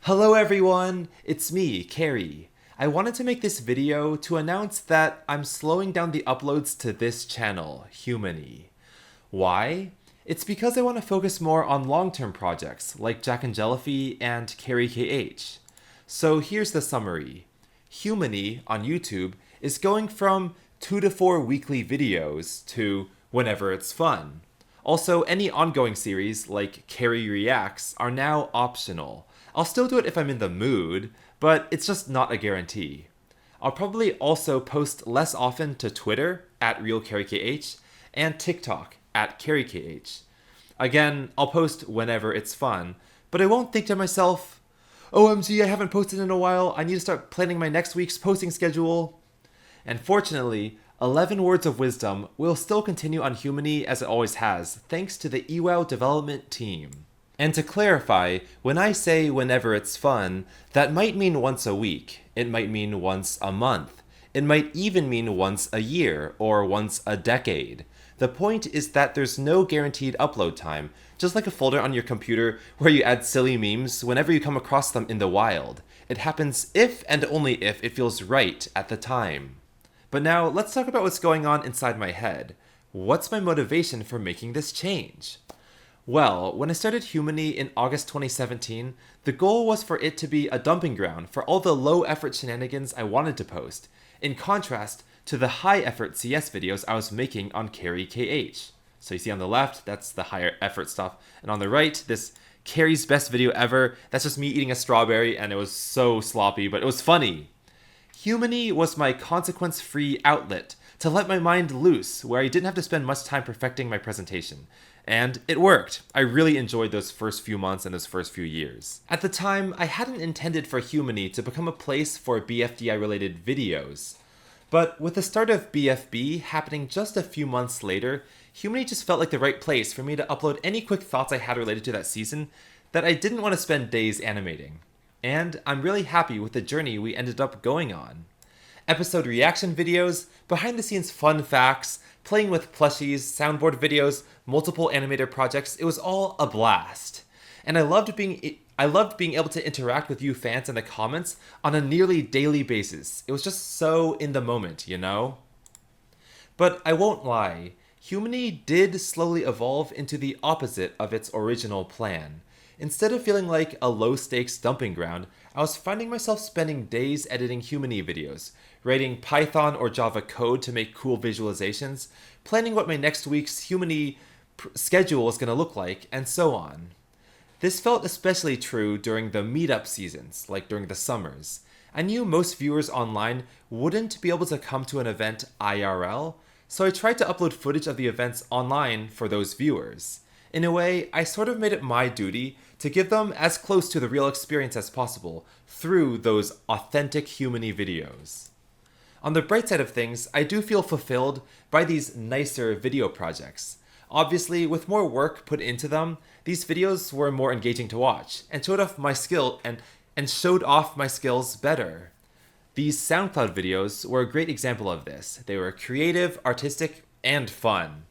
Hello everyone, it's me, Carrie. I wanted to make this video to announce that I'm slowing down the uploads to this channel, Humany. Why? It's because I want to focus more on long-term projects like Jack and Jellyfy and Carrie KH. So here's the summary. Humany on YouTube is going from 2 to 4 weekly videos to whenever it's fun. Also, any ongoing series, like Carrie Reacts, are now optional. I'll still do it if I'm in the mood, but it's just not a guarantee. I'll probably also post less often to Twitter, at RealCarrieKH, and TikTok, at CarrieKH. Again, I'll post whenever it's fun, but I won't think to myself, OMG, I haven't posted in a while, I need to start planning my next week's posting schedule. And fortunately, 11 Words of Wisdom will still continue on Humany as it always has, thanks to the EWOW development team. And to clarify, when I say whenever it's fun, that might mean once a week, it might mean once a month, it might even mean once a year, or once a decade. The point is that there's no guaranteed upload time, just like a folder on your computer where you add silly memes whenever you come across them in the wild. It happens if and only if it feels right at the time. But now, let's talk about what's going on inside my head. What's my motivation for making this change? Well, when I started Humany in August 2017, the goal was for it to be a dumping ground for all the low-effort shenanigans I wanted to post, in contrast to the high-effort CS videos I was making on Carrie KH. So you see on the left, that's the higher effort stuff, and on the right, this Carrie's best video ever, that's just me eating a strawberry, and it was so sloppy, but it was funny. Humany was my consequence-free outlet to let my mind loose, where I didn't have to spend much time perfecting my presentation. And it worked. I really enjoyed those first few months and those first few years. At the time, I hadn't intended for Humany to become a place for BFDI-related videos. But with the start of BFB happening just a few months later, Humany just felt like the right place for me to upload any quick thoughts I had related to that season that I didn't want to spend days animating. And I'm really happy with the journey we ended up going on. Episode reaction videos, behind-the-scenes fun facts, playing with plushies, soundboard videos, multiple animator projects, it was all a blast. And I loved being able to interact with you fans in the comments on a nearly daily basis. It was just so in the moment, you know? But I won't lie, Humany did slowly evolve into the opposite of its original plan. Instead of feeling like a low-stakes dumping ground, I was finding myself spending days editing Humany videos, writing Python or Java code to make cool visualizations, planning what my next week's Humany schedule is going to look like, and so on. This felt especially true during the meetup seasons, like during the summers. I knew most viewers online wouldn't be able to come to an event IRL, so I tried to upload footage of the events online for those viewers. In a way, I sort of made it my duty to give them as close to the real experience as possible through those authentic Humany videos. On the bright side of things, I do feel fulfilled by these nicer video projects. Obviously, with more work put into them, these videos were more engaging to watch and showed off my skills better. These SoundCloud videos were a great example of this. They were creative, artistic, and fun.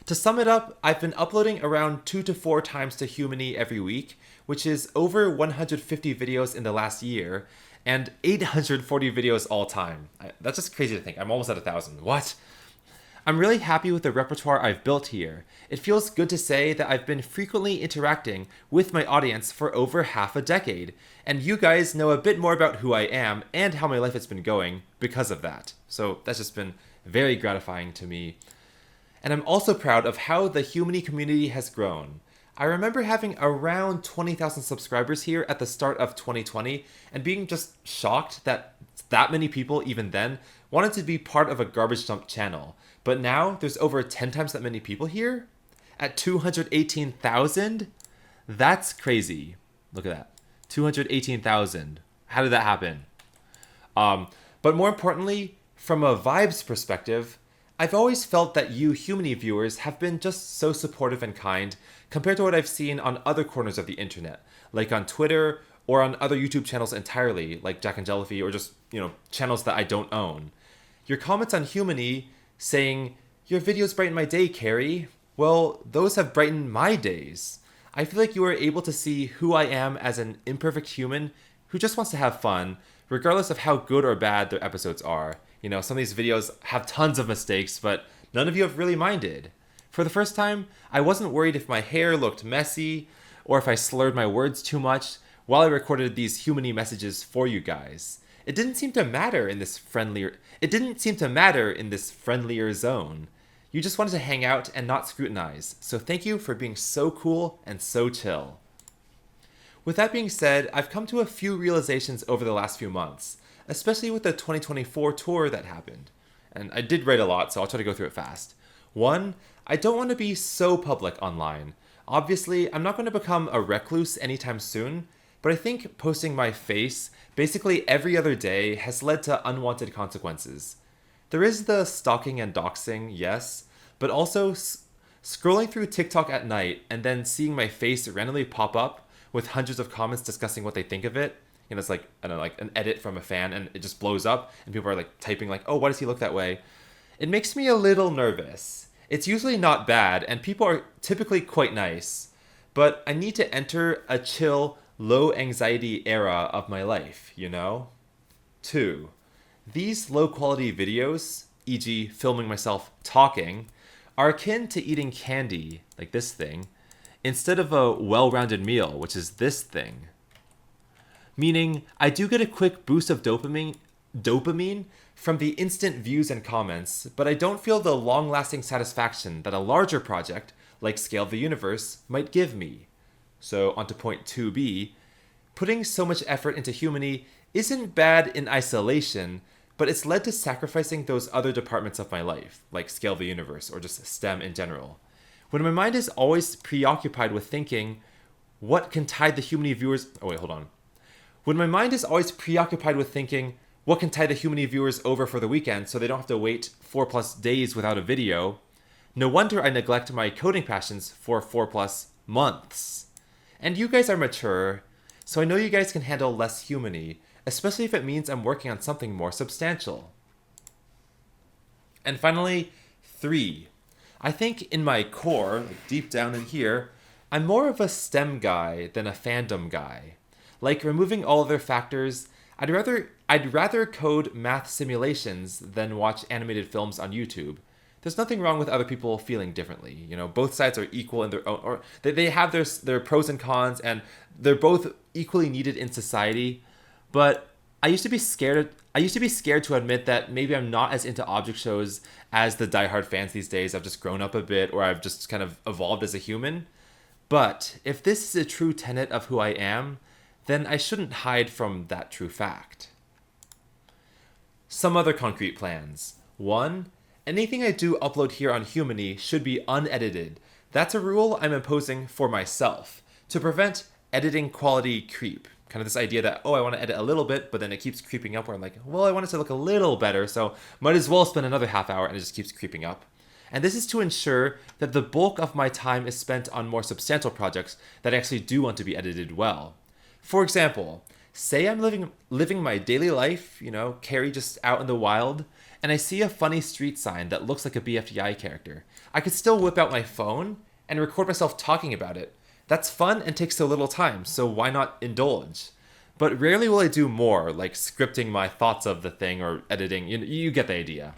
To sum it up, I've been uploading around 2 to 4 times to Humany every week, which is over 150 videos in the last year, and 840 videos all time. That's just crazy to think. I'm almost at 1,000. What? I'm really happy with the repertoire I've built here. It feels good to say that I've been frequently interacting with my audience for over half a decade, and you guys know a bit more about who I am and how my life has been going because of that. So that's just been very gratifying to me. And I'm also proud of how the Humany community has grown. I remember having around 20,000 subscribers here at the start of 2020 and being just shocked that many people, even then, wanted to be part of a garbage dump channel. But now, there's over 10 times that many people here? At 218,000? That's crazy. Look at that. 218,000. How did that happen? But more importantly, from a vibes perspective, I've always felt that you Humany viewers have been just so supportive and kind compared to what I've seen on other corners of the internet, like on Twitter or on other YouTube channels entirely, like Jack and Jellyfy, or just, channels that I don't own. Your comments on Humany saying, "Your videos brighten my day, Carrie," well, those have brightened my days. I feel like you are able to see who I am as an imperfect human who just wants to have fun, regardless of how good or bad their episodes are. You know, some of these videos have tons of mistakes, but none of you have really minded. For the first time, I wasn't worried if my hair looked messy or if I slurred my words too much while I recorded these Humany messages for you guys. It didn't seem to matter in this friendlier zone. You just wanted to hang out and not scrutinize. So thank you for being so cool and so chill. With that being said, I've come to a few realizations over the last few months, especially with the 2024 tour that happened. And I did write a lot, so I'll try to go through it fast. One, I don't want to be so public online. Obviously, I'm not going to become a recluse anytime soon, but I think posting my face basically every other day has led to unwanted consequences. There is the stalking and doxing, yes, but also scrolling through TikTok at night and then seeing my face randomly pop up with hundreds of comments discussing what they think of it. You know, it's like, I don't know, like an edit from a fan and it just blows up and people are like typing like, oh, why does he look that way? It makes me a little nervous. It's usually not bad and people are typically quite nice, but I need to enter a chill, low anxiety era of my life, you know? 2. These low quality videos, e.g. filming myself talking, are akin to eating candy, like this thing, instead of a well-rounded meal, which is this thing. Meaning, I do get a quick boost of dopamine from the instant views and comments, but I don't feel the long-lasting satisfaction that a larger project, like Scale of the Universe, might give me. So, onto point 2b, putting so much effort into Humany isn't bad in isolation, but it's led to sacrificing those other departments of my life, like Scale of the Universe or just STEM in general. When my mind is always preoccupied with thinking, what can tide the Humany viewers... Oh wait, hold on. When my mind is always preoccupied with thinking, what can tide the Humany viewers over for the weekend so they don't have to wait 4+ days without a video, no wonder I neglect my coding passions for 4+ months. And you guys are mature, so I know you guys can handle less Humany, especially if it means I'm working on something more substantial. And finally, 3. I think in my core, like deep down in here, I'm more of a STEM guy than a fandom guy. Like removing all other factors, I'd rather code math simulations than watch animated films on YouTube. There's nothing wrong with other people feeling differently. You know, both sides are equal in their own, or they have their pros and cons, and they're both equally needed in society. But I used to be scared to admit that maybe I'm not as into object shows as the diehard fans these days. I've just grown up a bit, or I've just kind of evolved as a human. But if this is a true tenet of who I am, then I shouldn't hide from that true fact. Some other concrete plans. 1. Anything I do upload here on Humany should be unedited. That's a rule I'm imposing for myself to prevent editing quality creep. Kind of this idea that, oh, I want to edit a little bit, but then it keeps creeping up where I'm like, well, I want it to look a little better, so might as well spend another half hour, and it just keeps creeping up. And this is to ensure that the bulk of my time is spent on more substantial projects that I actually do want to be edited well. For example, say I'm living my daily life, you know, Carrie just out in the wild, and I see a funny street sign that looks like a BFDI character. I could still whip out my phone and record myself talking about it. That's fun and takes so little time, so why not indulge? But rarely will I do more, like scripting my thoughts of the thing or editing. You get the idea.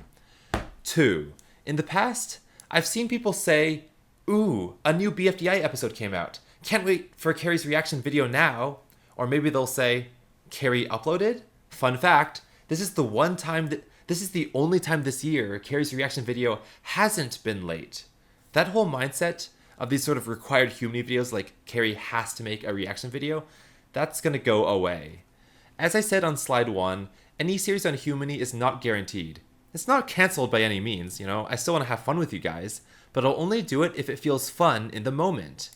2. In the past, I've seen people say, ooh, a new BFDI episode came out. Can't wait for Carrie's reaction video now. Or maybe they'll say, Carrie uploaded? Fun fact, this is the only time this year Carrie's reaction video hasn't been late. That whole mindset of these sort of required Humany videos like Carrie has to make a reaction video, that's going to go away. As I said on slide 1, any series on Humany is not guaranteed. It's not cancelled by any means, you know, I still want to have fun with you guys, but I'll only do it if it feels fun in the moment.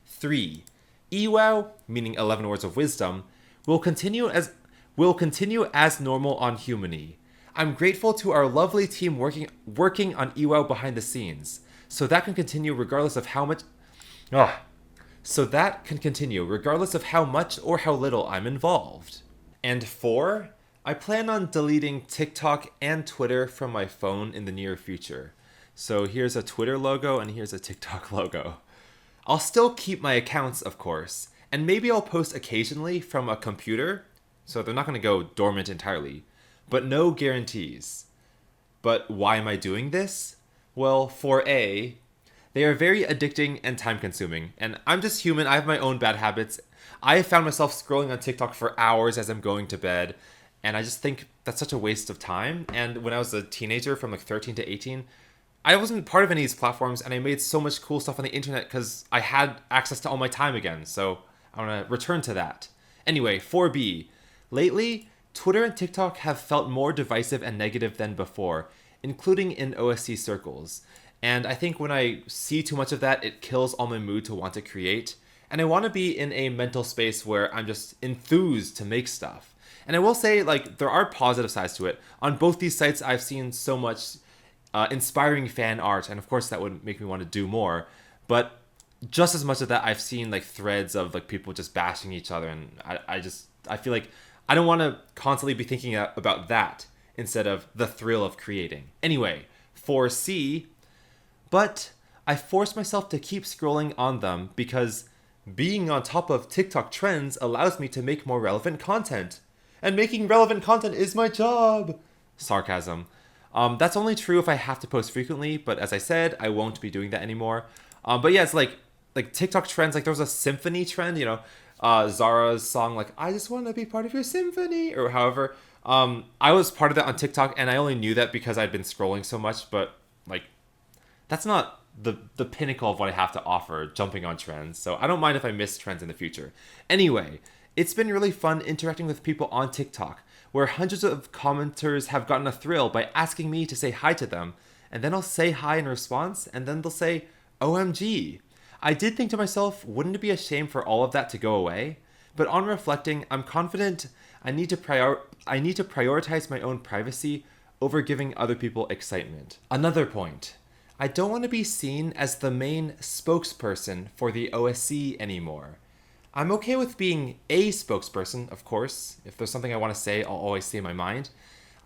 3. EWOW, meaning 11 Words of Wisdom, will continue as normal on Humany. I'm grateful to our lovely team working on EWOW behind the scenes. So that can continue regardless of how much or how little I'm involved. And 4, I plan on deleting TikTok and Twitter from my phone in the near future. So here's a Twitter logo and here's a TikTok logo. I'll still keep my accounts, of course, and maybe I'll post occasionally from a computer, so they're not going to go dormant entirely, but no guarantees. But why am I doing this? Well, for A, they are very addicting and time consuming, and I'm just human, I have my own bad habits. I have found myself scrolling on TikTok for hours as I'm going to bed, and I just think that's such a waste of time. And when I was a teenager from like 13 to 18, I wasn't part of any of these platforms, and I made so much cool stuff on the internet because I had access to all my time again, so I want to return to that. Anyway, 4B. Lately, Twitter and TikTok have felt more divisive and negative than before, including in OSC circles. And I think when I see too much of that, it kills all my mood to want to create. And I want to be in a mental space where I'm just enthused to make stuff. And I will say, like, there are positive sides to it. On both these sites, I've seen so much inspiring fan art, and of course that would make me want to do more. But just as much of that, I've seen like threads of like people just bashing each other, and I feel like I don't want to constantly be thinking about that instead of the thrill of creating. Anyway, 4C, but I force myself to keep scrolling on them because being on top of TikTok trends allows me to make more relevant content. And making relevant content is my job. Sarcasm. That's only true if I have to post frequently, but as I said, I won't be doing that anymore. But yeah, it's like TikTok trends, like there was a symphony trend, Zara's song, like, I just want to be part of your symphony, or however. I was part of that on TikTok, and I only knew that because I'd been scrolling so much, but like, that's not the pinnacle of what I have to offer, jumping on trends, so I don't mind if I miss trends in the future. Anyway, it's been really fun interacting with people on TikTok, where hundreds of commenters have gotten a thrill by asking me to say hi to them, and then I'll say hi in response, and then they'll say, OMG. I did think to myself, wouldn't it be a shame for all of that to go away? But on reflecting, I'm confident I need to prioritize my own privacy over giving other people excitement. Another point. I don't want to be seen as the main spokesperson for the OSC anymore. I'm okay with being a spokesperson, of course. If there's something I want to say, I'll always say my mind.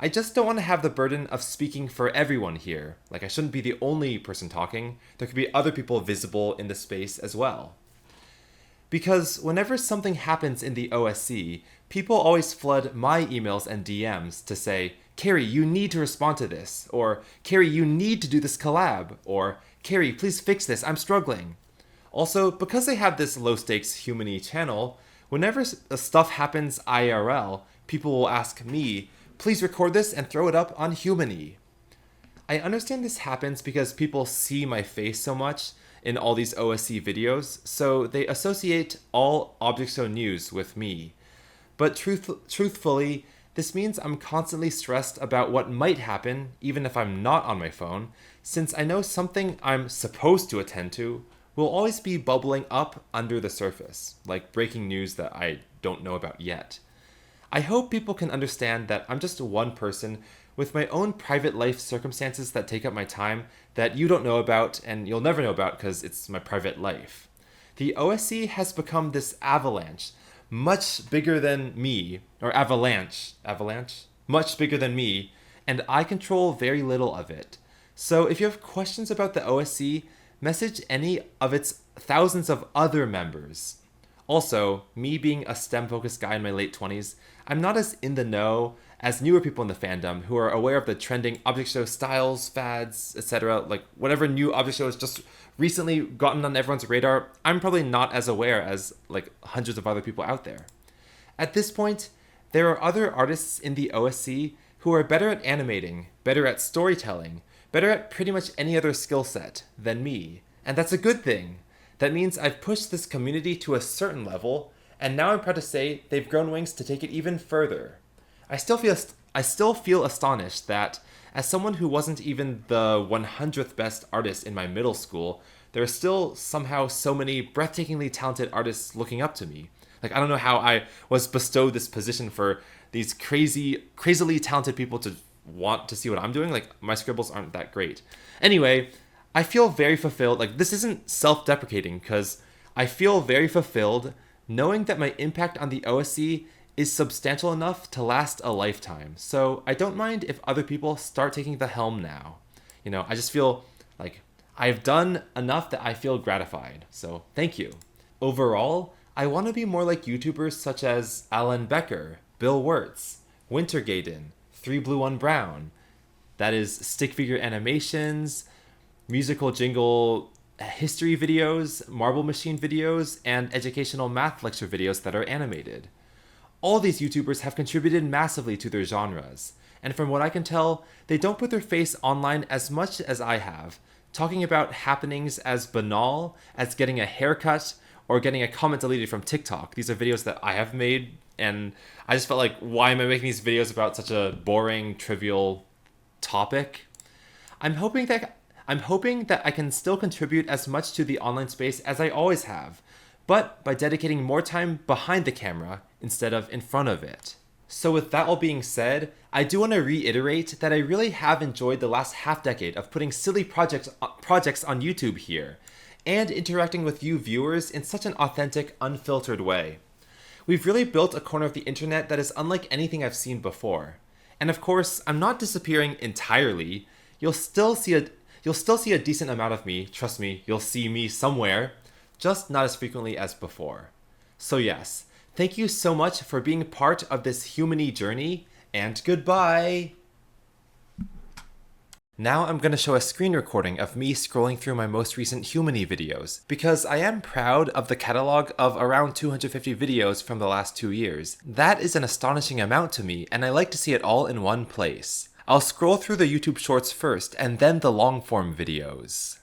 I just don't want to have the burden of speaking for everyone here. Like, I shouldn't be the only person talking. There could be other people visible in the space as well. Because whenever something happens in the OSC, people always flood my emails and DMs to say, Carrie, you need to respond to this, or Carrie, you need to do this collab, or Carrie, please fix this, I'm struggling. Also, because I have this low-stakes Humany channel, whenever stuff happens IRL, people will ask me, please record this and throw it up on Humany. I understand this happens because people see my face so much in all these OSC videos, so they associate all Object Show news with me. But truthfully, this means I'm constantly stressed about what might happen, even if I'm not on my phone, since I know something I'm supposed to attend to will always be bubbling up under the surface, like breaking news that I don't know about yet. I hope people can understand that I'm just one person with my own private life circumstances that take up my time that you don't know about and you'll never know about because it's my private life. The OSC has become this avalanche, much bigger than me, or avalanche, much bigger than me, and I control very little of it. So if you have questions about the OSC, message any of its thousands of other members. Also, me being a STEM-focused guy in my late 20s, I'm not as in the know as newer people in the fandom who are aware of the trending Object Show styles, fads, etc. Like whatever new Object Show has just recently gotten on everyone's radar, I'm probably not as aware as like hundreds of other people out there. At this point, there are other artists in the OSC who are better at animating, better at storytelling, better at pretty much any other skill set than me. And that's a good thing. That means I've pushed this community to a certain level, and now I'm proud to say they've grown wings to take it even further. I still feel astonished that, as someone who wasn't even the 100th best artist in my middle school, there are still somehow so many breathtakingly talented artists looking up to me. Like, I don't know how I was bestowed this position for these crazily talented people to want to see what I'm doing. Like, my scribbles aren't that great. Anyway, I feel very fulfilled. Like, this isn't self-deprecating, because I feel very fulfilled knowing that my impact on the OSC is substantial enough to last a lifetime. So I don't mind if other people start taking the helm now. I just feel like I've done enough that I feel gratified, so thank you. Overall, I want to be more like YouTubers such as Alan Becker, Bill Wirtz, Wintergaden, 3 Blue 1 Brown. That is stick figure animations, musical jingle history videos, marble machine videos, and educational math lecture videos that are animated. All these YouTubers have contributed massively to their genres, and from what I can tell, they don't put their face online as much as I have, talking about happenings as banal as getting a haircut or getting a comment deleted from TikTok. These are videos that I have made, and I just felt like, why am I making these videos about such a boring, trivial topic? I'm hoping that I can still contribute as much to the online space as I always have, but by dedicating more time behind the camera instead of in front of it. So with that all being said, I do want to reiterate that I really have enjoyed the last half decade of putting silly projects on YouTube here, and interacting with you viewers in such an authentic, unfiltered way. We've really built a corner of the internet that is unlike anything I've seen before. And of course, I'm not disappearing entirely. You'll still see a decent amount of me, trust me, you'll see me somewhere, just not as frequently as before. So yes, thank you so much for being part of this Humany journey, and goodbye! Now I'm going to show a screen recording of me scrolling through my most recent Humany videos, because I am proud of the catalog of around 250 videos from the last 2 years. That is an astonishing amount to me, and I like to see it all in one place. I'll scroll through the YouTube shorts first, and then the long-form videos.